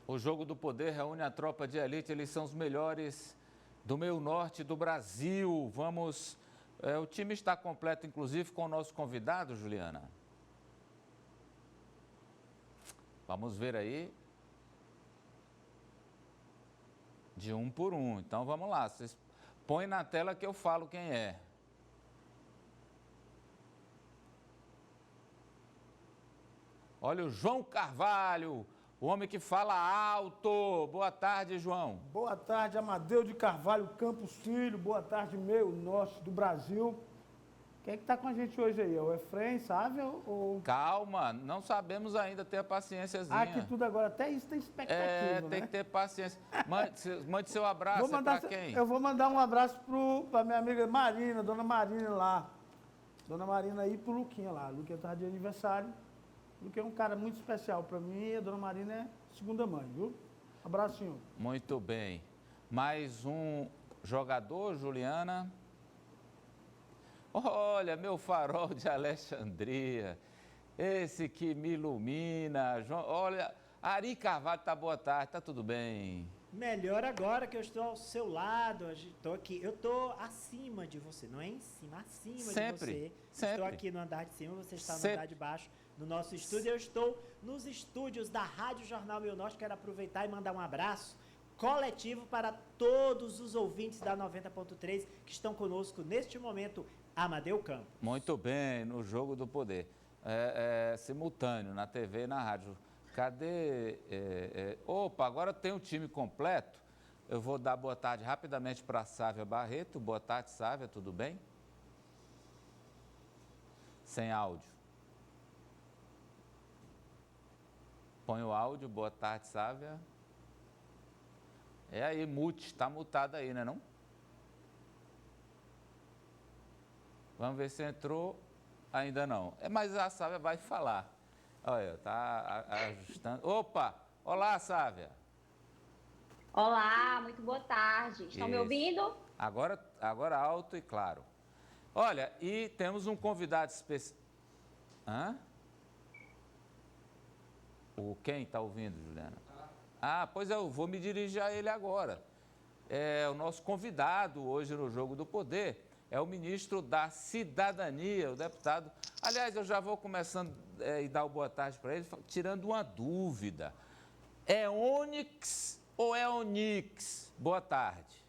O Jogo do Poder reúne a tropa de elite, eles são os melhores do meio norte do Brasil. Vamos, o time está completo, inclusive, com o nosso convidado, Juliana. Vamos ver aí. De um por um. Então, vamos lá. Vocês põem na tela que eu falo quem é. Olha o João Carvalho, o homem que fala alto. Boa tarde, João. Boa tarde, Amadeu de Carvalho Campos Filho. Boa tarde, meio norte do Brasil. Quem é que está com a gente hoje aí? É o Efraim, sabe? Ou... Calma, não sabemos ainda, ter a paciênciazinha. Aqui tudo agora, até isso tem expectativa, tem né? que ter paciência. Mande seu abraço, para quem? Eu vou mandar um abraço para minha amiga Marina, dona Marina lá. Dona Marina aí pro Luquinha lá. Luquinha estava de aniversário. Luquinha é um cara muito especial para mim e a dona Marina é segunda mãe, viu? Abracinho. Muito bem. Mais um jogador, Juliana. Olha, meu farol de Alexandria. Esse que me ilumina. Olha, Ari Carvalho, tá boa tarde, tá tudo bem? Melhor agora que eu estou ao seu lado, estou aqui, eu estou acima de você, não é em cima, acima de você. Sempre. Estou aqui no andar de cima, você está no sempre. andar de baixo, no nosso estúdio. Eu estou nos estúdios da Rádio Jornal Meio Norte. Quero aproveitar e mandar um abraço coletivo para todos os ouvintes da 90.3 que estão conosco neste momento, Amadeu Campos. Muito bem, no Jogo do Poder. Simultâneo, na TV e na rádio. Cadê? Opa, agora tem um time completo. Eu vou dar boa tarde rapidamente para a Sávia Barreto. Boa tarde, Sávia, tudo bem? Sem áudio. Põe o áudio, boa tarde, Sávia. É aí, mute, está mutado aí, né não? Vamos ver se entrou. Ainda não. Mas a Sávia vai falar. Olha, tá ajustando. Opa! Olá, Sávia. Olá, muito boa tarde. Estão me ouvindo? Agora alto e claro. Olha, e temos um convidado especial. Hã? Quem está ouvindo, Juliana? Pois eu vou me dirigir a ele agora. O nosso convidado hoje no Jogo do Poder é o ministro da Cidadania, o deputado. Aliás, eu já vou começando e dar uma boa tarde para ele, tirando uma dúvida. É Onyx ou é Onix? Boa tarde.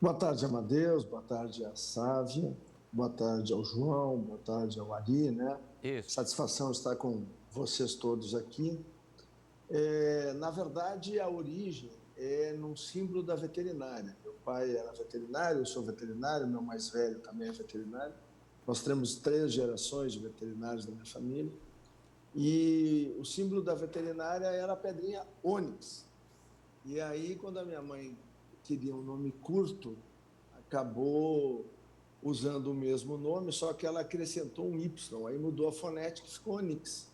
Boa tarde, Amadeus. Boa tarde a Sávia. Boa tarde ao João. Boa tarde ao Ari, né? Isso. Satisfação estar com vocês todos aqui. Na verdade, a origem é num símbolo da veterinária. Meu pai era veterinário, eu sou veterinário, meu mais velho também é veterinário. Nós temos 3 gerações de veterinários da minha família. E o símbolo da veterinária era a pedrinha ônix. E aí, quando a minha mãe queria um nome curto, acabou usando o mesmo nome, só que ela acrescentou um Y, aí mudou a fonética e ficou Onix.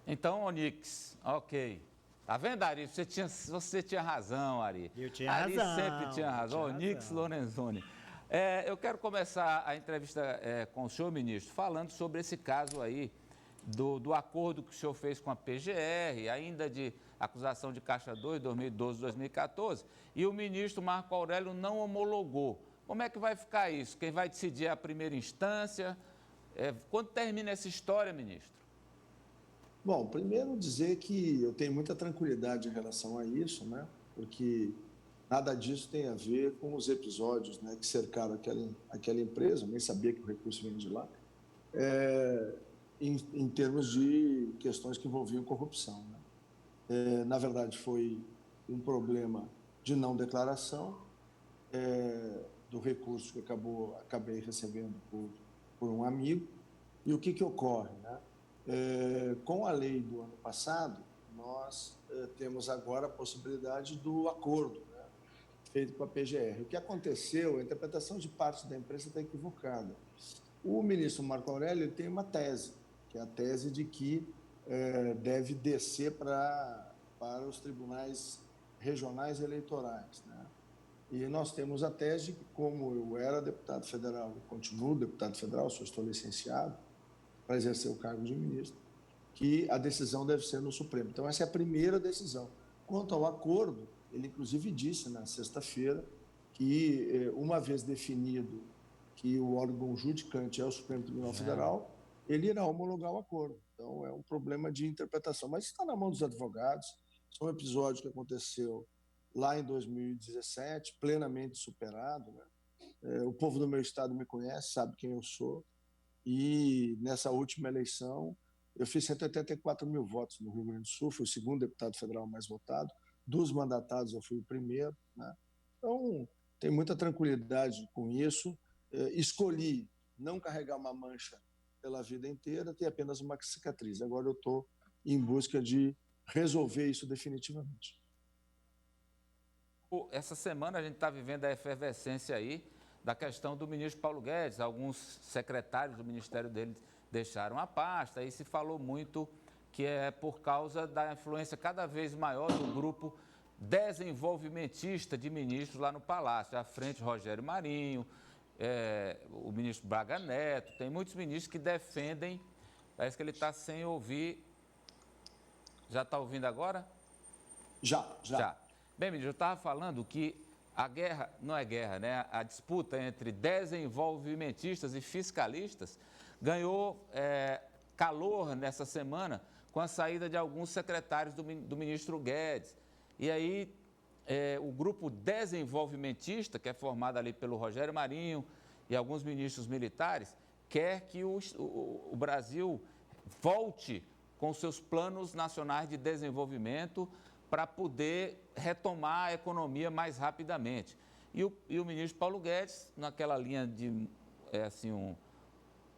Então, Onix, ok. Tá vendo, Ari? Você tinha razão, Ari. Eu tinha Ari razão. sempre tinha razão. Onix Lorenzoni. Eu quero começar a entrevista com o senhor, ministro, falando sobre esse caso aí do acordo que o senhor fez com a PGR, ainda de acusação de Caixa 2, 2012, 2014, e o ministro Marco Aurélio não homologou. Como é que vai ficar isso? Quem vai decidir é a primeira instância? Quando termina essa história, ministro? Bom, primeiro dizer que eu tenho muita tranquilidade em relação a isso, né? Porque nada disso tem a ver com os episódios, né, que cercaram aquela empresa, nem sabia que o recurso vinha de lá, em termos de questões que envolviam corrupção, né? Na verdade, foi um problema de não declaração do recurso que acabei recebendo por um amigo. E o que ocorre, né? Com a lei do ano passado, nós temos agora a possibilidade do acordo, né, feito com a PGR. O que aconteceu, a interpretação de parte da imprensa está equivocada. O ministro Marco Aurélio tem uma tese, que é a tese de que deve descer para os tribunais regionais eleitorais, né? E nós temos a tese de que, como eu era deputado federal e continuo deputado federal, só estou licenciado para exercer o cargo de ministro, que a decisão deve ser no Supremo. Então, essa é a primeira decisão. Quanto ao acordo, ele inclusive disse na sexta-feira que, uma vez definido que o órgão judicante é o Supremo Tribunal Federal, ele irá homologar o acordo. Então, é um problema de interpretação. Mas está na mão dos advogados. Isso é um episódio que aconteceu lá em 2017, plenamente superado, né? O povo do meu estado me conhece, sabe quem eu sou. E nessa última eleição, eu fiz 184 mil votos no Rio Grande do Sul, fui o segundo deputado federal mais votado. Dos mandatados, eu fui o primeiro, né? Então, tenho muita tranquilidade com isso. Escolhi não carregar uma mancha pela vida inteira, ter apenas uma cicatriz. Agora eu estou em busca de resolver isso definitivamente. Essa semana a gente está vivendo a efervescência aí da questão do ministro Paulo Guedes. Alguns secretários do ministério dele deixaram a pasta e se falou muito que é por causa da influência cada vez maior do grupo desenvolvimentista de ministros lá no Palácio. À frente, Rogério Marinho, o ministro Braga Neto, tem muitos ministros que defendem, parece que ele está sem ouvir. Já está ouvindo agora? Já. Bem, ministro, eu estava falando que a guerra, não é guerra, né? A disputa entre desenvolvimentistas e fiscalistas ganhou calor nessa semana com a saída de alguns secretários do ministro Guedes. E aí, o grupo desenvolvimentista, que é formado ali pelo Rogério Marinho e alguns ministros militares, quer que o Brasil volte com seus planos nacionais de desenvolvimento para poder retomar a economia mais rapidamente. E o ministro Paulo Guedes, naquela linha de um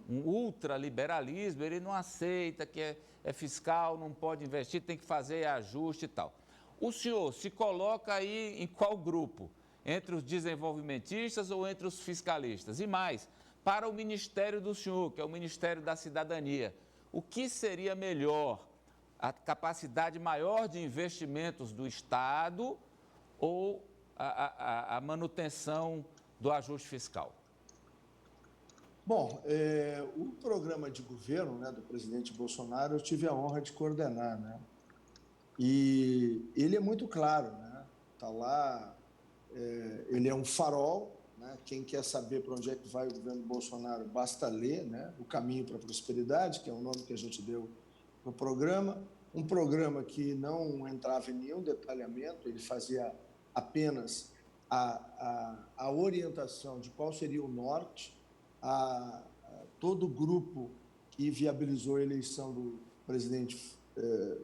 ultraliberalismo, ele não aceita que é fiscal, não pode investir, tem que fazer ajuste e tal. O senhor se coloca aí em qual grupo? Entre os desenvolvimentistas ou entre os fiscalistas? E mais, para o ministério do senhor, que é o Ministério da Cidadania, o que seria melhor? A capacidade maior de investimentos do Estado ou a manutenção do ajuste fiscal? Bom, o programa de governo, né, do presidente Bolsonaro, eu tive a honra de coordenar, né? E ele é muito claro, né? Está lá, ele é um farol, né? Quem quer saber para onde é que vai o governo Bolsonaro, basta ler, né? O Caminho para a Prosperidade, que é o nome que a gente deu no programa, um programa que não entrava em nenhum detalhamento, ele fazia apenas a orientação de qual seria o norte, a todo o grupo que viabilizou a eleição do presidente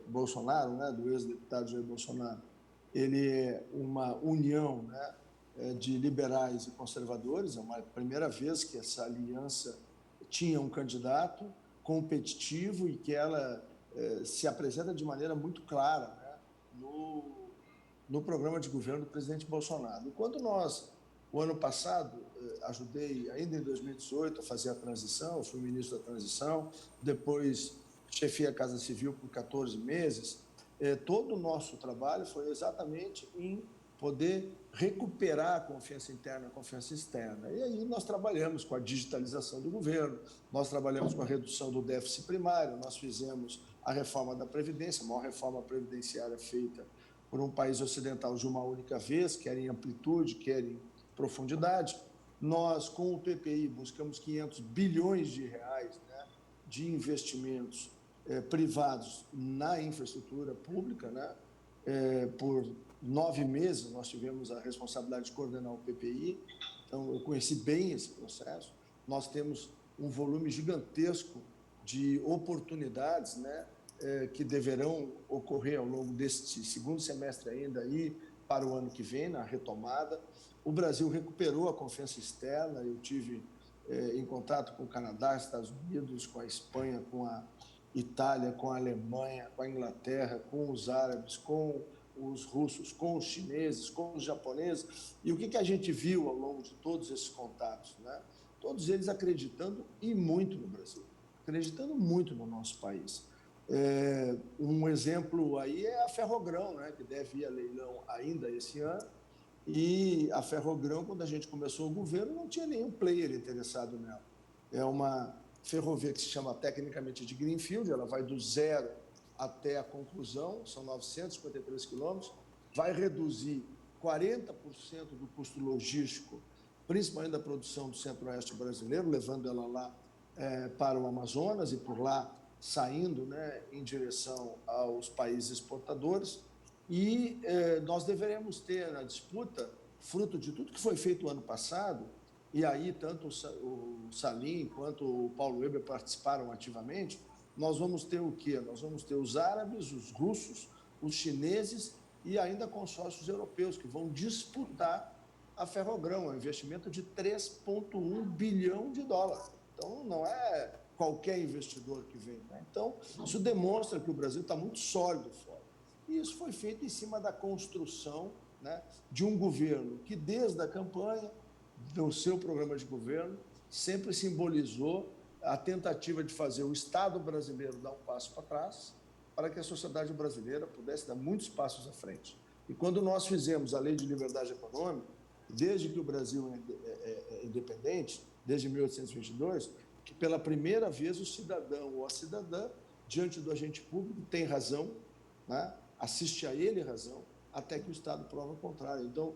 Bolsonaro, né, do ex-deputado Jair Bolsonaro. Ele é uma união, né, de liberais e conservadores, é uma primeira vez que essa aliança tinha um candidato competitivo e que ela se apresenta de maneira muito clara, né, no programa de governo do presidente Bolsonaro. Enquanto nós, o ano passado, ajudei, ainda em 2018, a fazer a transição, eu fui ministro da transição, depois chefiei a Casa Civil por 14 meses, todo o nosso trabalho foi exatamente em poder recuperar a confiança interna, a confiança externa. E aí nós trabalhamos com a digitalização do governo, nós trabalhamos com a redução do déficit primário, nós fizemos a reforma da Previdência, a maior reforma previdenciária feita por um país ocidental de uma única vez, quer em amplitude, quer em profundidade. Nós, com o PPI, buscamos 500 bilhões de reais, né, de investimentos privados na infraestrutura pública, né? Por 9 meses nós tivemos a responsabilidade de coordenar o PPI, então eu conheci bem esse processo. Nós temos um volume gigantesco de oportunidades, né, que deverão ocorrer ao longo deste segundo semestre ainda e para o ano que vem, na retomada. O Brasil recuperou a confiança externa, eu tive em contato com o Canadá, Estados Unidos, com a Espanha, com a Itália, com a Alemanha, com a Inglaterra, com os árabes, com os russos, com os chineses, com os japoneses. E o que a gente viu ao longo de todos esses contatos, né? Todos eles acreditando e muito no Brasil, acreditando muito no nosso país. Um exemplo aí é a Ferrogrão, né, que deve ir a leilão ainda esse ano. E a Ferrogrão, quando a gente começou o governo, não tinha nenhum player interessado nela. É uma ferrovia que se chama tecnicamente de Greenfield, ela vai do zero até a conclusão, são 953 quilômetros, vai reduzir 40% do custo logístico, principalmente da produção do centro-oeste brasileiro, levando ela lá para o Amazonas e por lá saindo, né, em direção aos países exportadores. E nós deveremos ter na disputa, fruto de tudo que foi feito o ano passado, e aí tanto o Salim quanto o Paulo Weber participaram ativamente, nós vamos ter o quê? Nós vamos ter os árabes, os russos, os chineses e ainda consórcios europeus que vão disputar a Ferrogrão, um investimento de 3,1 bilhão de dólares. Então, não é qualquer investidor que vem, né? Então, isso demonstra que o Brasil está muito sólido fora. E isso foi feito em cima da construção, né, de um governo que, desde a campanha do seu programa de governo, sempre simbolizou a tentativa de fazer o Estado brasileiro dar um passo para trás para que a sociedade brasileira pudesse dar muitos passos à frente. E quando nós fizemos a Lei de Liberdade Econômica, desde que o Brasil é independente, desde 1822, que pela primeira vez o cidadão ou a cidadã, diante do agente público, tem razão, né? Assiste a ele razão, até que o Estado prova o contrário. Então,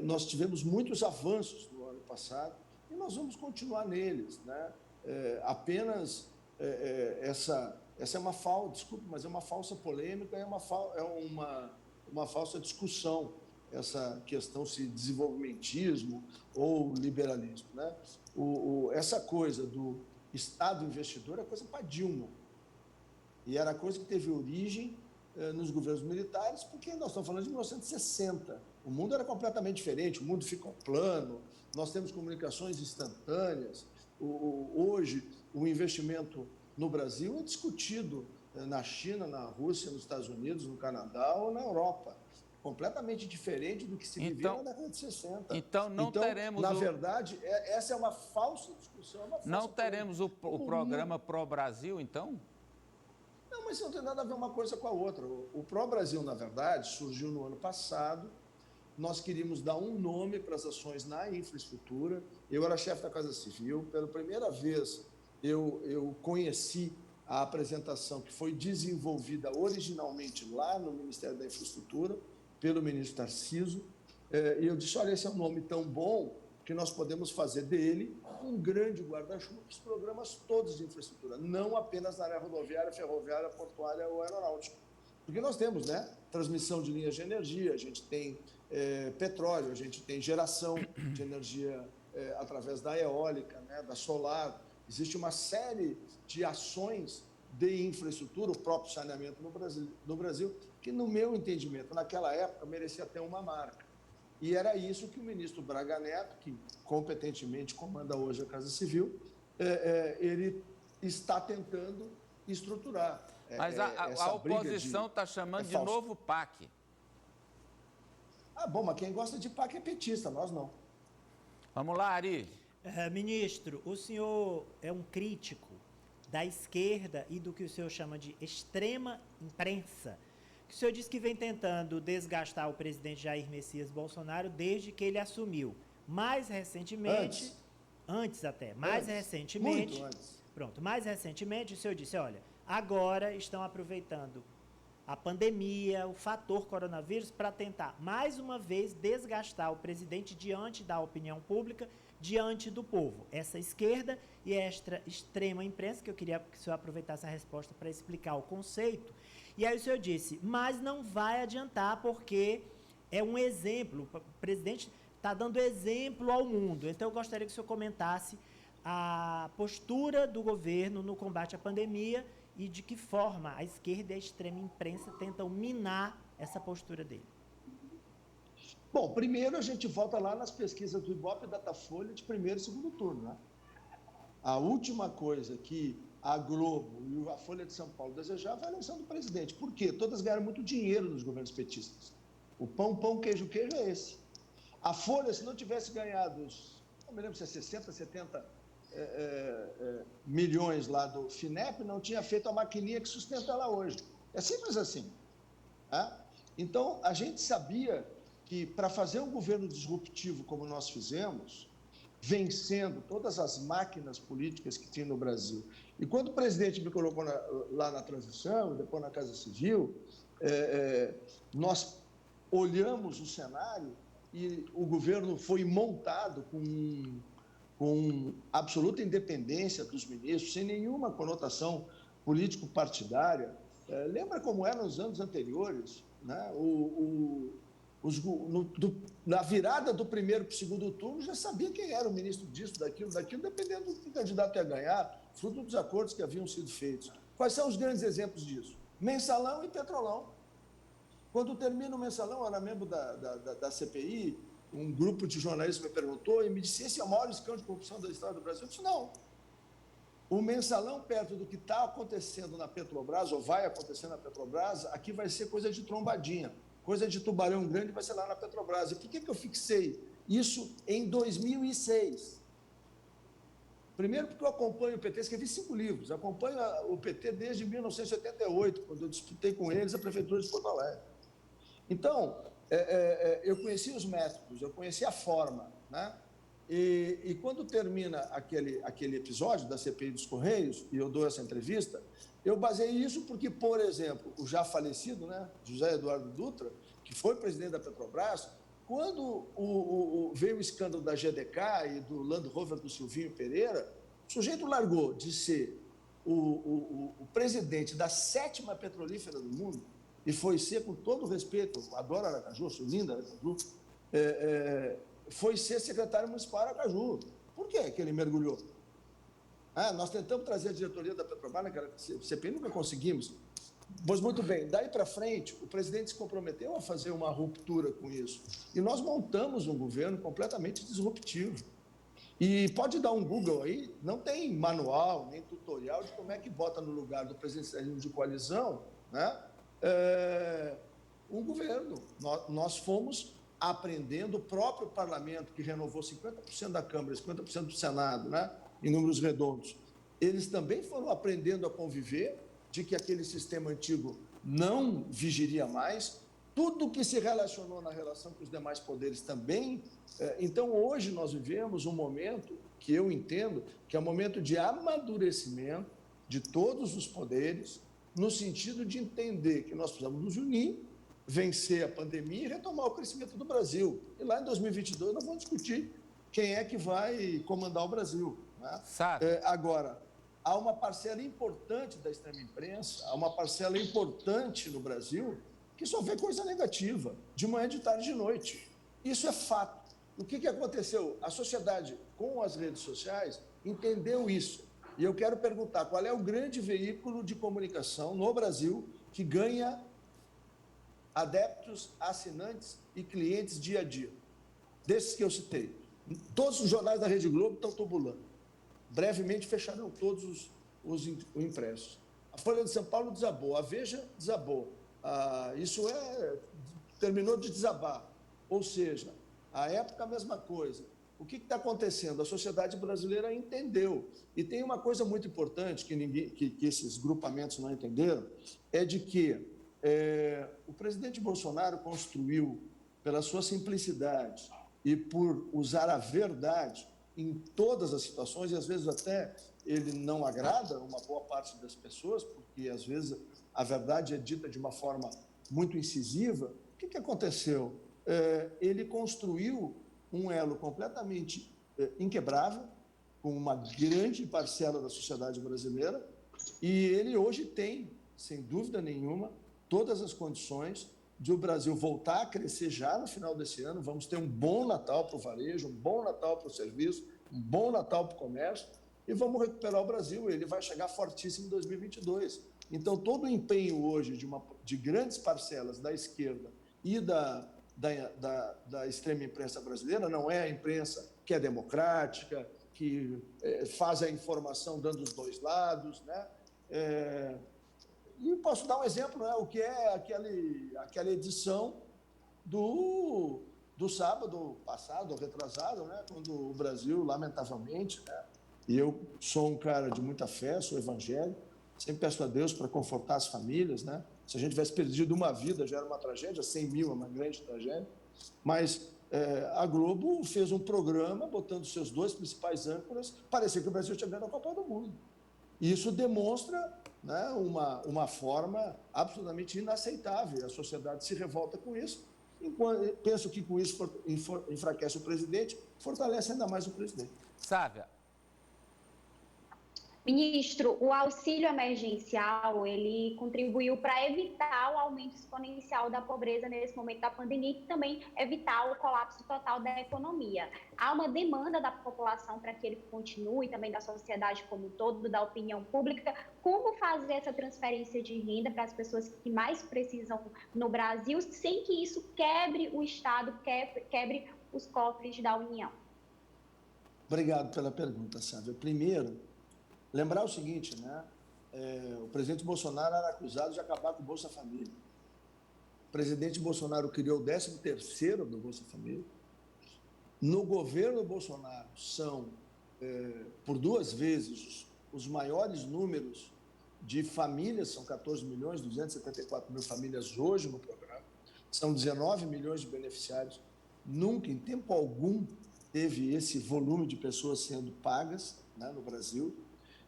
nós tivemos muitos avanços no ano passado e nós vamos continuar neles, né? Essa é uma falsa, desculpe, mas é uma falsa polêmica, é uma falsa discussão, essa questão se desenvolvimentismo ou liberalismo, né? Essa coisa do Estado investidor é coisa para Dilma. E era coisa que teve origem nos governos militares, porque nós estamos falando de 1960. O mundo era completamente diferente, o mundo ficou plano, nós temos comunicações instantâneas. Hoje, o investimento no Brasil é discutido na China, na Rússia, nos Estados Unidos, no Canadá ou na Europa. Completamente diferente do que se vivia na década de 60. Então, não teremos... Na verdade, essa é uma falsa discussão. Não teremos o programa Pro Brasil, então? Não, mas isso não tem nada a ver uma coisa com a outra. O Pro Brasil, na verdade, surgiu no ano passado. Nós queríamos dar um nome para as ações na infraestrutura. Eu era chefe da Casa Civil. Pela primeira vez, eu conheci a apresentação que foi desenvolvida originalmente lá no Ministério da Infraestrutura, pelo ministro Tarcísio. E eu disse, olha, esse é um nome tão bom que nós podemos fazer dele um grande guarda-chuva para os programas todos de infraestrutura, não apenas na área rodoviária, ferroviária, portuária ou aeronáutica. Porque nós temos, né, transmissão de linhas de energia, a gente tem petróleo, a gente tem geração de energia através da eólica, né, da solar. Existe uma série de ações de infraestrutura, o próprio saneamento no Brasil, que, no meu entendimento, naquela época, merecia ter uma marca. E era isso que o ministro Braga Neto, que competentemente comanda hoje a Casa Civil, ele está tentando estruturar. Mas a oposição está chamando de novo PAC. Bom, mas quem gosta de PAC é petista, nós não. Vamos lá, Ari. Ministro, o senhor é um crítico da esquerda e do que o senhor chama de extrema imprensa, que o senhor disse que vem tentando desgastar o presidente Jair Messias Bolsonaro desde que ele assumiu. Mais recentemente... Antes até. Mais recentemente... Muito antes. Pronto. Mais recentemente, o senhor disse, olha, agora estão aproveitando a pandemia, o fator coronavírus, para tentar, mais uma vez, desgastar o presidente diante da opinião pública, diante do povo. Essa esquerda e esta extrema imprensa, que eu queria que o senhor aproveitasse a resposta para explicar o conceito. E aí o senhor disse, mas não vai adiantar porque é um exemplo, o presidente está dando exemplo ao mundo. Então eu gostaria que o senhor comentasse a postura do governo no combate à pandemia e de que forma a esquerda e a extrema imprensa tentam minar essa postura dele. Bom, primeiro a gente volta lá nas pesquisas do Ibope e Datafolha de primeiro e segundo turno, né? A última coisa que a Globo e a Folha de São Paulo desejavam a eleição do presidente. Por quê? Todas ganharam muito dinheiro nos governos petistas. O pão, queijo é esse. A Folha, se não tivesse ganhado, não me lembro se é 60, 70 milhões lá do FINEP, não tinha feito a maquininha que sustenta ela hoje. É simples assim. Tá? Então, a gente sabia que para fazer um governo disruptivo como nós fizemos, vencendo todas as máquinas políticas que tinha no Brasil. E quando o presidente me colocou lá na transição, depois na Casa Civil, nós olhamos o cenário e o governo foi montado com absoluta independência dos ministros, sem nenhuma conotação político-partidária. Lembra como era nos anos anteriores, né? Na virada do primeiro para o segundo turno, já sabia quem era o ministro disso, daquilo, dependendo do que o candidato ia ganhar, fruto dos acordos que haviam sido feitos. Quais são os grandes exemplos disso? Mensalão e Petrolão. Quando termina o Mensalão, eu era membro da CPI, um grupo de jornalistas me perguntou e me disse: esse é o maior escândalo de corrupção da história do Brasil? Eu disse: não. O Mensalão, perto do que está acontecendo na Petrobras, ou vai acontecer na Petrobras, aqui vai ser coisa de trombadinha. Coisa de tubarão grande vai ser lá na Petrobras. E por que eu fixei isso em 2006? Primeiro, porque eu acompanho o PT, escrevi 5 livros, acompanho o PT desde 1988, quando eu disputei com eles a Prefeitura de Porto Alegre. Então, eu conheci os métodos, eu conheci a forma, né? E quando termina aquele episódio da CPI dos Correios, e eu dou essa entrevista, eu baseei isso porque, por exemplo, o já falecido, né, José Eduardo Dutra, que foi presidente da Petrobras, quando veio o escândalo da GDK e do Land Rover do Silvinho Pereira, o sujeito largou de ser o presidente da 7ª petrolífera do mundo e foi ser, com todo respeito, adoro Aracaju, sou linda Aracaju, foi ser secretário municipal de Aracaju. Por que ele mergulhou? Nós tentamos trazer a diretoria da Petrobras naquela CPI, nunca conseguimos. Pois muito bem, daí para frente, o presidente se comprometeu a fazer uma ruptura com isso. E nós montamos um governo completamente disruptivo. E pode dar um Google aí, não tem manual, nem tutorial de como é que bota no lugar do presidencialismo de coalizão, né, um governo. Nós fomos aprendendo, o próprio parlamento, que renovou 50% da Câmara, 50% do Senado, né, em números redondos, eles também foram aprendendo a conviver, de que aquele sistema antigo não vigiria mais, tudo que se relacionou na relação com os demais poderes também. Então, hoje nós vivemos um momento que eu entendo que é um momento de amadurecimento de todos os poderes, no sentido de entender que nós precisamos nos unir, vencer a pandemia e retomar o crescimento do Brasil. E lá em 2022 nós vamos discutir quem é que vai comandar o Brasil, né? Agora, há uma parcela importante da extrema imprensa, há uma parcela importante no Brasil que só vê coisa negativa, de manhã, de tarde, de noite. Isso é fato. O que aconteceu? A sociedade, com as redes sociais, entendeu isso. E eu quero perguntar, qual é o grande veículo de comunicação no Brasil que ganha adeptos, assinantes e clientes dia a dia? Desses que eu citei. Todos os jornais da Rede Globo estão tubulando. Brevemente fecharão todos os impressos. A Folha de São Paulo desabou, a Veja desabou. Terminou de desabar. Ou seja, a época a mesma coisa. O que está acontecendo? A sociedade brasileira entendeu. E tem uma coisa muito importante que esses grupamentos não entenderam, é de que o presidente Bolsonaro construiu, pela sua simplicidade e por usar a verdade em todas as situações, e às vezes até ele não agrada uma boa parte das pessoas, porque às vezes a verdade é dita de uma forma muito incisiva. O que aconteceu? Ele construiu um elo completamente inquebrável, com uma grande parcela da sociedade brasileira, e ele hoje tem, sem dúvida nenhuma, todas as condições de o Brasil voltar a crescer já no final desse ano. Vamos ter um bom Natal para o varejo, um bom Natal para o serviço, um bom Natal para o comércio, e vamos recuperar o Brasil. Ele vai chegar fortíssimo em 2022. Então, todo o empenho hoje de grandes parcelas da esquerda e da extrema imprensa brasileira, não é a imprensa que é democrática, que faz a informação dando os dois lados, né? E posso dar um exemplo, né? O que é aquela edição do sábado passado, ou retrasado, né? Quando o Brasil, lamentavelmente, né? E eu sou um cara de muita fé, sou evangélico, sempre peço a Deus para confortar as famílias, né? Se a gente tivesse perdido uma vida, já era uma tragédia, 100 mil é uma grande tragédia. Mas a Globo fez um programa botando seus 2 principais âncoras, parecia que o Brasil tinha ganho a Copa do Mundo. E isso demonstra, né, uma forma absolutamente inaceitável. A sociedade se revolta com isso. Penso que com isso enfraquece o presidente, fortalece ainda mais o presidente. Sávia. Ministro, o auxílio emergencial, ele contribuiu para evitar o aumento exponencial da pobreza nesse momento da pandemia e também evitar o colapso total da economia. Há uma demanda da população para que ele continue, também da sociedade como um todo, da opinião pública. Como fazer essa transferência de renda para as pessoas que mais precisam no Brasil, sem que isso quebre o Estado, quebre os cofres da União? Obrigado pela pergunta, Sávia. Primeiro, lembrar o seguinte, né? O presidente Bolsonaro era acusado de acabar com o Bolsa Família. O presidente Bolsonaro criou o 13º do Bolsa Família. No governo Bolsonaro são, por 2 vezes, os maiores números de famílias, são 14.274.000 famílias hoje no programa, são 19 milhões de beneficiários. Nunca, em tempo algum, teve esse volume de pessoas sendo pagas, né, no Brasil,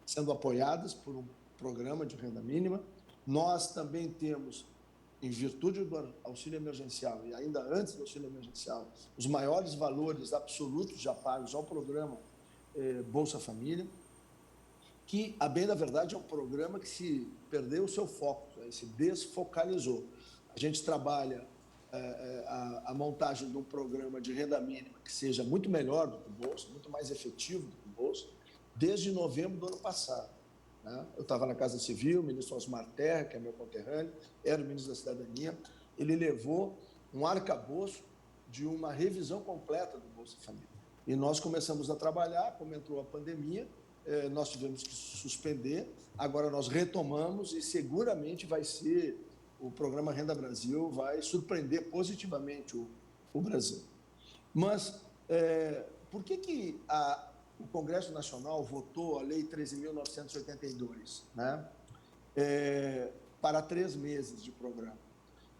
sendo apoiadas por um programa de renda mínima. Nós também temos, em virtude do auxílio emergencial e ainda antes do auxílio emergencial, os maiores valores absolutos já pagos ao programa Bolsa Família, que, a bem da verdade, é um programa que se perdeu o seu foco, se desfocalizou. A gente trabalha a montagem de um programa de renda mínima que seja muito melhor do que o Bolsa, muito mais efetivo do que o Bolsa, desde novembro do ano passado, né? Eu estava na Casa Civil, o ministro Osmar Terra, que é meu conterrâneo, era o ministro da Cidadania, ele levou um arcabouço de uma revisão completa do Bolsa Família. E nós começamos a trabalhar, como entrou a pandemia, nós tivemos que suspender, agora nós retomamos e seguramente vai ser, o programa Renda Brasil vai surpreender positivamente o Brasil. Mas por que o Congresso Nacional votou a Lei 13.982, né, para 3 meses de programa?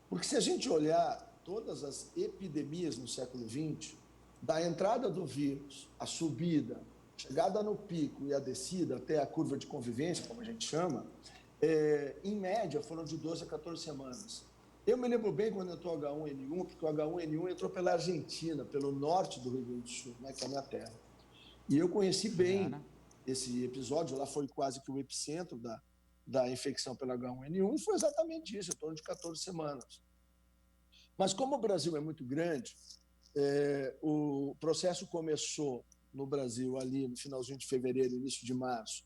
Porque se a gente olhar todas as epidemias no século XX, da entrada do vírus, a subida, chegada no pico e a descida até a curva de convivência, como a gente chama, em média foram de 12 a 14 semanas. Eu me lembro bem quando entrou o H1N1, porque o H1N1 entrou pela Argentina, pelo norte do Rio Grande do Sul, né, que é a minha terra. E eu conheci bem esse episódio, lá foi quase que o epicentro da infecção pelo H1N1, foi exatamente isso, em torno de 14 semanas. Mas como o Brasil é muito grande, o processo começou no Brasil ali no finalzinho de fevereiro, início de março,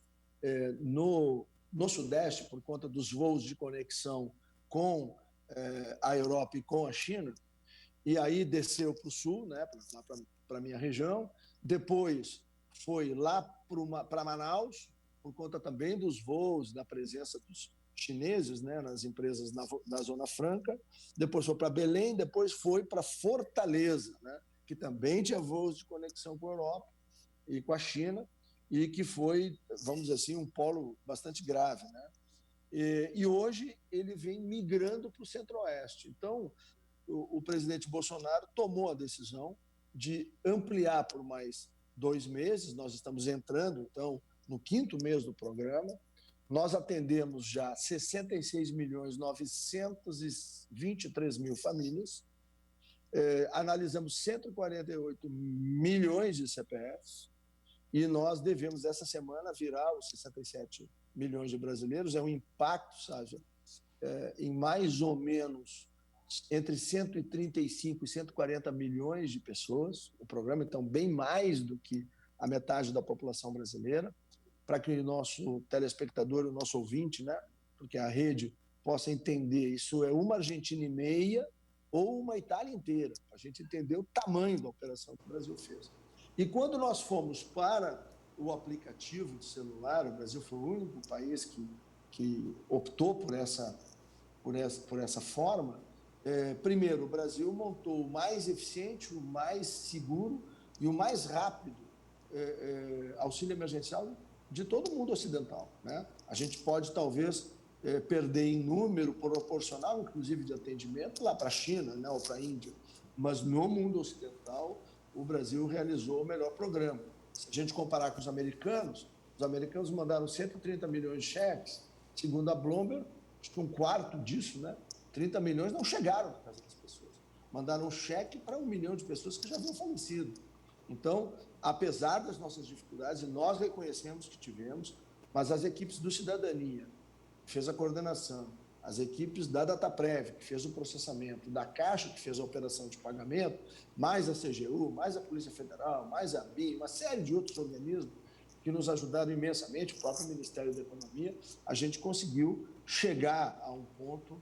no Sudeste, por conta dos voos de conexão com a Europa e com a China, e aí desceu para o Sul, né, para a minha região, depois foi lá para Manaus, por conta também dos voos, da presença dos chineses, né, nas empresas da Zona Franca, depois foi para Belém, depois foi para Fortaleza, né, que também tinha voos de conexão com a Europa e com a China, e que foi, vamos dizer assim, um polo bastante grave, né? E hoje ele vem migrando para o Centro-Oeste. Então, o presidente Bolsonaro tomou a decisão de ampliar por mais 2 meses. Nós estamos entrando, então, no 5º mês do programa. Nós atendemos já 66.923.000 famílias, analisamos 148 milhões de CPFs, e nós devemos, essa semana, virar os 67 milhões de brasileiros. É um impacto, sabe, em mais ou menos entre 135 e 140 milhões de pessoas. O programa, então, bem mais do que a metade da população brasileira, para que o nosso telespectador, o nosso ouvinte, né, porque a rede possa entender, isso é uma Argentina e meia ou uma Itália inteira, para a gente entender o tamanho da operação que o Brasil fez. E quando nós fomos para o aplicativo de celular, o Brasil foi o único país que optou por essa forma. Primeiro, o Brasil montou o mais eficiente, o mais seguro e o mais rápido auxílio emergencial de todo mundo ocidental, né? A gente pode, talvez, perder em número proporcional, inclusive de atendimento, lá para a China, né, ou para a Índia. mas no mundo ocidental, o Brasil realizou o melhor programa. Se a gente comparar com os americanos mandaram 130 milhões de cheques, segundo a Bloomberg, acho que um quarto disso, né? 30 milhões não chegaram na casa das pessoas. Mandaram um cheque para 1 milhão de pessoas que já haviam falecido. Então, apesar das nossas dificuldades, e nós reconhecemos que tivemos, mas as equipes do Cidadania, que fez a coordenação, as equipes da Dataprev, que fez o processamento, da Caixa, que fez a operação de pagamento, mais a CGU, mais a Polícia Federal, mais a ABI, uma série de outros organismos que nos ajudaram imensamente, o próprio Ministério da Economia, a gente conseguiu chegar a um ponto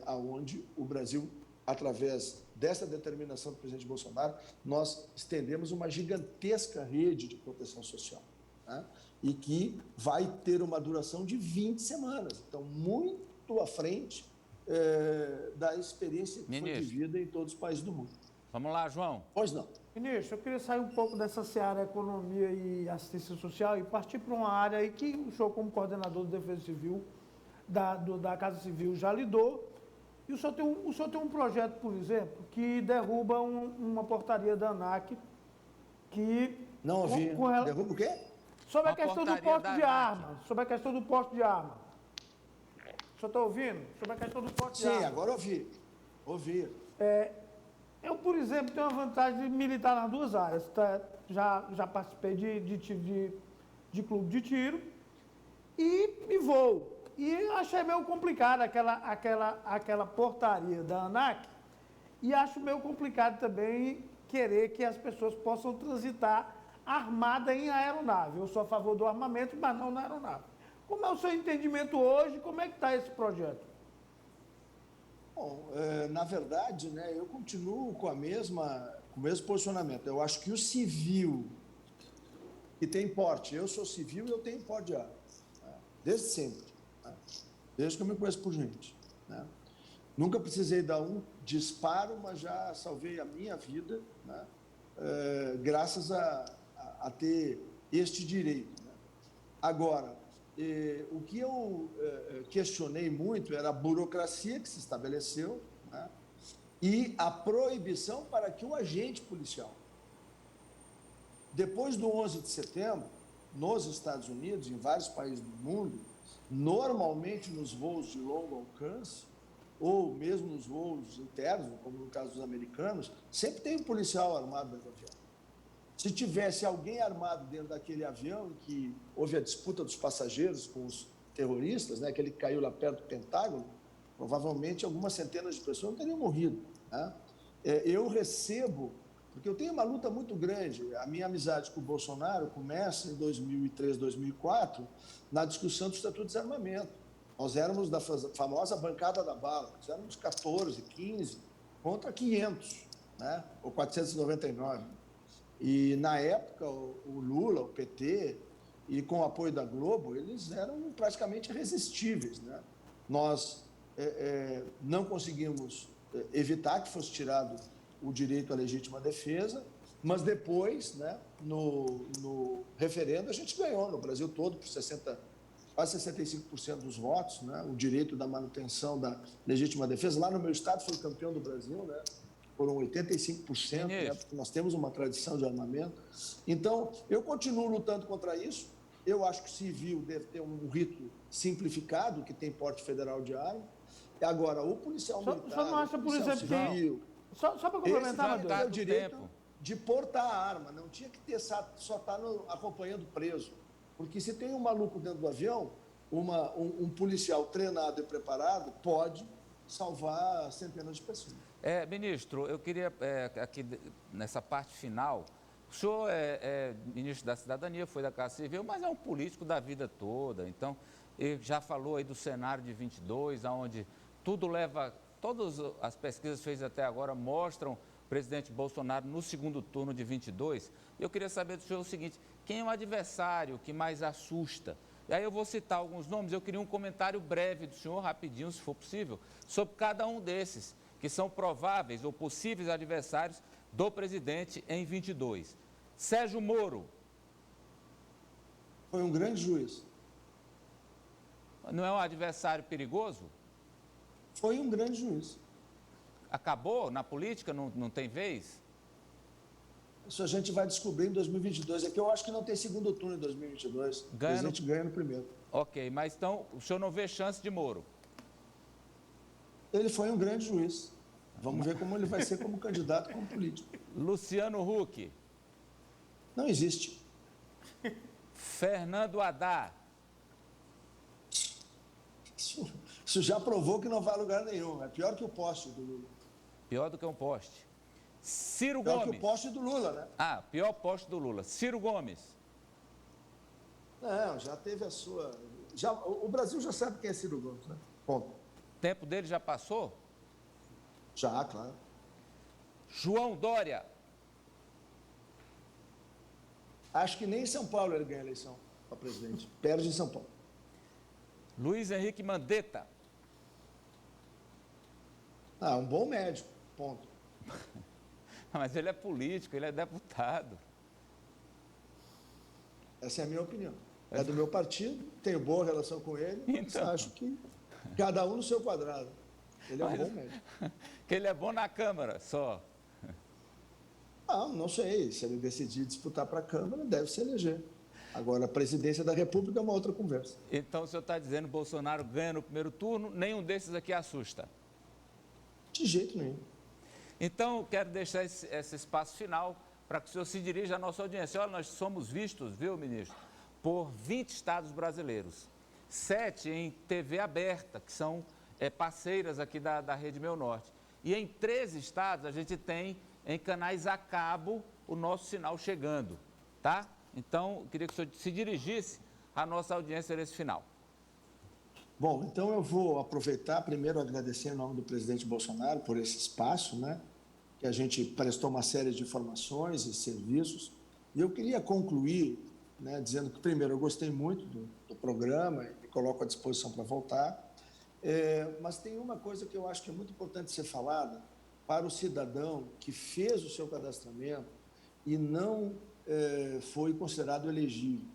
aonde o Brasil, através dessa determinação do presidente Bolsonaro, nós estendemos uma gigantesca rede de proteção social, né? E que vai ter uma duração de 20 semanas. Então, muito à frente da experiência que foi vivida em todos os países do mundo. Vamos lá, João. Pois não. Ministro, eu queria sair um pouco dessa seara economia e assistência social e partir para uma área aí que o senhor, como coordenador de Defesa Civil, da Casa Civil, já lidou. E o senhor tem um projeto, por exemplo, que derruba uma portaria da ANAC que... Não ouvi. Derruba o quê? Sobre a questão do porte de arma. Sobre a questão do porte de arma. O senhor está ouvindo? Sobre a questão do porte de arma. Sim, agora ouvi. Eu, por exemplo, tenho uma vantagem militar nas duas áreas. Já participei de clube de tiro e voo. E achei meio complicado aquela portaria da ANAC e acho meio complicado também querer que as pessoas possam transitar armada em aeronave. Eu sou a favor do armamento, mas não na aeronave. Como é o seu entendimento hoje? Como é que está esse projeto? Bom, na verdade, né, eu continuo com o mesmo posicionamento. Eu acho que o civil que tem porte, eu sou civil e eu tenho porte de arma, né, desde sempre, né, desde que eu me conheço por gente, né. Nunca precisei dar um disparo, mas já salvei a minha vida, né, graças a ter este direito, né. Agora, o que eu questionei muito era a burocracia que se estabeleceu, né, e a proibição para que o agente policial, depois do 11 de setembro, nos Estados Unidos, em vários países do mundo, normalmente nos voos de longo alcance, ou mesmo nos voos internos, como no caso dos americanos, sempre tem um policial armado dentro do avião. Se tivesse alguém armado dentro daquele avião, que houve a disputa dos passageiros com os terroristas, né, aquele que caiu lá perto do Pentágono, provavelmente algumas centenas de pessoas não teriam morrido, né? Eu recebo, porque eu tenho uma luta muito grande, a minha amizade com o Bolsonaro começa em 2003, 2004, na discussão do Estatuto de Desarmamento. Nós éramos da famosa bancada da bala, nós éramos 14, 15 contra 500, né, ou 499. E, na época, o Lula, o PT, e com o apoio da Globo, eles eram praticamente irresistíveis, né? Nós não conseguimos evitar que fosse tirado o direito à legítima defesa, mas depois, né, no referendo, a gente ganhou no Brasil todo, por quase 65% dos votos, né, o direito da manutenção da legítima defesa. Lá no meu estado foi campeão do Brasil, né? Foram 85%, né, porque nós temos uma tradição de armamento. Então, eu continuo lutando contra isso. Eu acho que o civil deve ter um rito simplificado, que tem porte federal de arma. E agora, o policial militar, só não acha, o policial civil... Só para complementar, esse tem o direito de portar a arma. Não tinha que ter só estar acompanhando preso. Porque se tem um maluco dentro do avião, um policial treinado e preparado pode salvar centenas de pessoas. Ministro, eu queria, aqui nessa parte final, o senhor é ministro da Cidadania, foi da Casa Civil, mas é um político da vida toda. Então, ele já falou aí do cenário de 22, onde tudo leva, todas as pesquisas feitas até agora mostram o presidente Bolsonaro no segundo turno de 22. Eu queria saber do senhor o seguinte, quem é o adversário que mais assusta? E aí eu vou citar alguns nomes, eu queria um comentário breve do senhor, rapidinho, se for possível, sobre cada um desses, que são prováveis ou possíveis adversários do presidente em 22. Sérgio Moro. Foi um grande juiz. Não é um adversário perigoso? Foi um grande juiz. Acabou na política? Não tem vez? Isso a gente vai descobrir em 2022. É que eu acho que não tem segundo turno em 2022. O presidente ganha no primeiro. Ok, mas então o senhor não vê chance de Moro? Ele foi um grande juiz. Vamos ver como ele vai ser como candidato, como político. Luciano Huck. Não existe. Fernando Haddad. Isso já provou que não vai a lugar nenhum. É pior que o poste do Lula. Pior do que um poste. Ciro Pior Gomes. que o poste do Lula, né? Ah, pior poste do Lula. Ciro Gomes. Não, já teve a sua... o Brasil já sabe quem é Ciro Gomes, né? Ponto. O tempo dele já passou? Já, claro. João Dória. Acho que nem em São Paulo ele ganha a eleição para presidente. Perde em São Paulo. Luiz Henrique Mandetta. Um bom médico, ponto. Mas ele é político, ele é deputado. Essa é a minha opinião. É do meu partido, tenho boa relação com ele, mas Então. acho que cada um no seu quadrado. Ele é um bom médico. Que ele é bom na Câmara, só. Não sei. Se ele decidir disputar para a Câmara, deve se eleger. Agora, a presidência da República é uma outra conversa. Então o senhor está dizendo que Bolsonaro ganha no primeiro turno, nenhum desses aqui assusta. De jeito nenhum. Então, quero deixar esse espaço final para que o senhor se dirija à nossa audiência. Olha, nós somos vistos, viu, ministro, por 20 estados brasileiros. 7 em TV aberta, que são parceiras aqui da Rede Meu Norte. E em 13 estados a gente tem em canais a cabo o nosso sinal chegando, tá? Então, eu queria que o senhor se dirigisse à nossa audiência nesse final. Bom, então eu vou aproveitar, primeiro agradecer em nome do presidente Bolsonaro por esse espaço, né? Que a gente prestou uma série de informações e serviços. E eu queria concluir, né, dizendo que, primeiro, eu gostei muito do programa e me coloco à disposição para voltar. Mas tem uma coisa que eu acho que é muito importante ser falada para o cidadão que fez o seu cadastramento e não foi considerado elegível,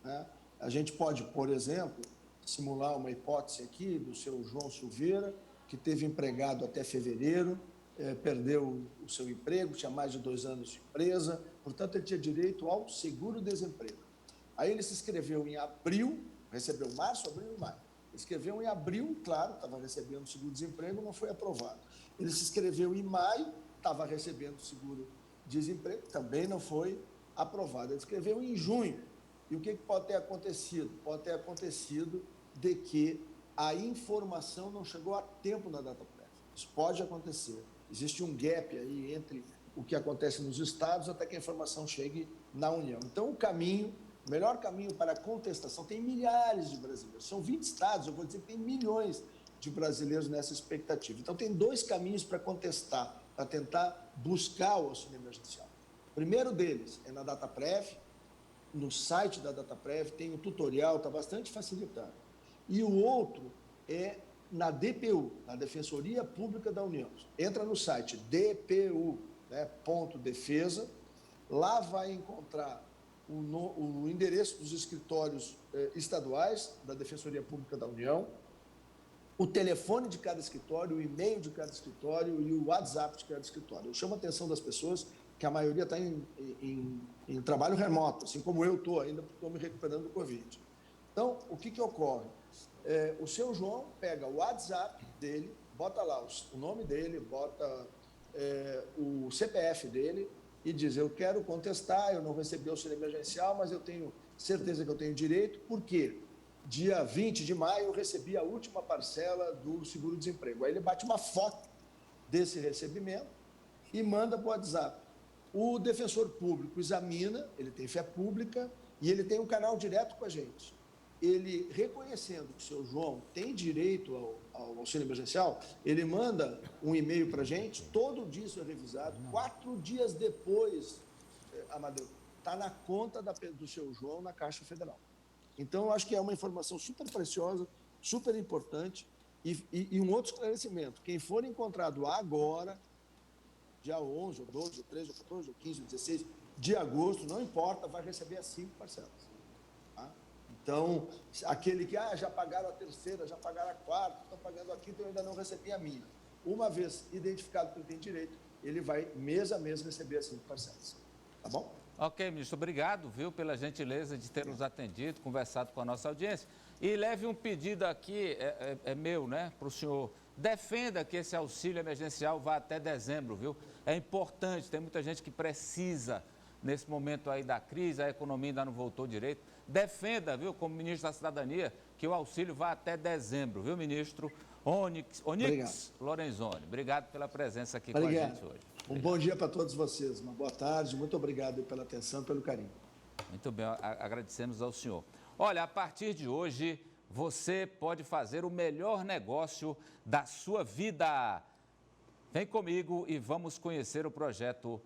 né? A gente pode, por exemplo, simular uma hipótese aqui do seu João Silveira, que teve empregado até fevereiro, perdeu o seu emprego, tinha mais de 2 anos de empresa, portanto, ele tinha direito ao seguro-desemprego. Aí ele se inscreveu em abril, recebeu março, abril e maio. Escreveu em abril, claro, estava recebendo seguro-desemprego, não foi aprovado. Ele se inscreveu em maio, estava recebendo seguro-desemprego, também não foi aprovado. Ele escreveu em junho. E o que pode ter acontecido? Pode ter acontecido de que a informação não chegou a tempo na DataPrev. Isso pode acontecer. Existe um gap aí entre o que acontece nos estados até que a informação chegue na União. Então, o melhor caminho para a contestação, tem milhares de brasileiros, são 20 estados, eu vou dizer que tem milhões de brasileiros nessa expectativa. Então, tem 2 caminhos para contestar, para tentar buscar o auxílio emergencial. O primeiro deles é na DataPrev, no site da DataPrev, tem um tutorial, está bastante facilitado. E o outro é na DPU, na Defensoria Pública da União. Entra no site dpu, né, .defesa, lá vai encontrar o endereço dos escritórios estaduais da Defensoria Pública da União, o telefone de cada escritório, o e-mail de cada escritório e o WhatsApp de cada escritório. Eu chamo a atenção das pessoas que a maioria está em trabalho remoto, assim como eu estou ainda, porque estou me recuperando do Covid. Então, o que ocorre? O seu João pega o WhatsApp dele, bota lá o nome dele, bota o CPF dele e diz, eu quero contestar, eu não recebi auxílio emergencial, mas eu tenho certeza que eu tenho direito, porque dia 20 de maio eu recebi a última parcela do seguro-desemprego. Aí ele bate uma foto desse recebimento e manda para o WhatsApp. O defensor público examina, ele tem fé pública e ele tem um canal direto com a gente. Ele, reconhecendo que o seu João tem direito ao auxílio emergencial, ele manda um e-mail para a gente, todo dia isso é revisado, 4 dias depois, Amadeu, está na conta do seu João na Caixa Federal. Então, eu acho que é uma informação super preciosa, super importante, e um outro esclarecimento, quem for encontrado agora, dia 11, ou 12, ou 13, ou 14, ou 15, ou 16 de agosto, não importa, vai receber as 5 parcelas. Tá? Então, aquele que já pagaram a terceira, já pagaram a quarta, estão pagando a quinta, eu ainda não recebi a minha. uma vez identificado que ele tem direito, ele vai mês a mês receber as 5 parcelas. Tá bom? Ok, ministro, obrigado, viu, pela gentileza de ter nos atendido, conversado com a nossa audiência. E leve um pedido aqui, meu, né, para o senhor. Defenda que esse auxílio emergencial vá até dezembro, viu? É importante, tem muita gente que precisa, nesse momento aí da crise, a economia ainda não voltou direito. Defenda, viu, como ministro da Cidadania, que o auxílio vá até dezembro, viu, ministro Onyx Lorenzoni. Obrigado pela presença aqui com a gente hoje. Um bom dia para todos vocês, uma boa tarde, muito obrigado pela atenção e pelo carinho. Muito bem, agradecemos ao senhor. Olha, a partir de hoje, você pode fazer o melhor negócio da sua vida. Vem comigo e vamos conhecer o projeto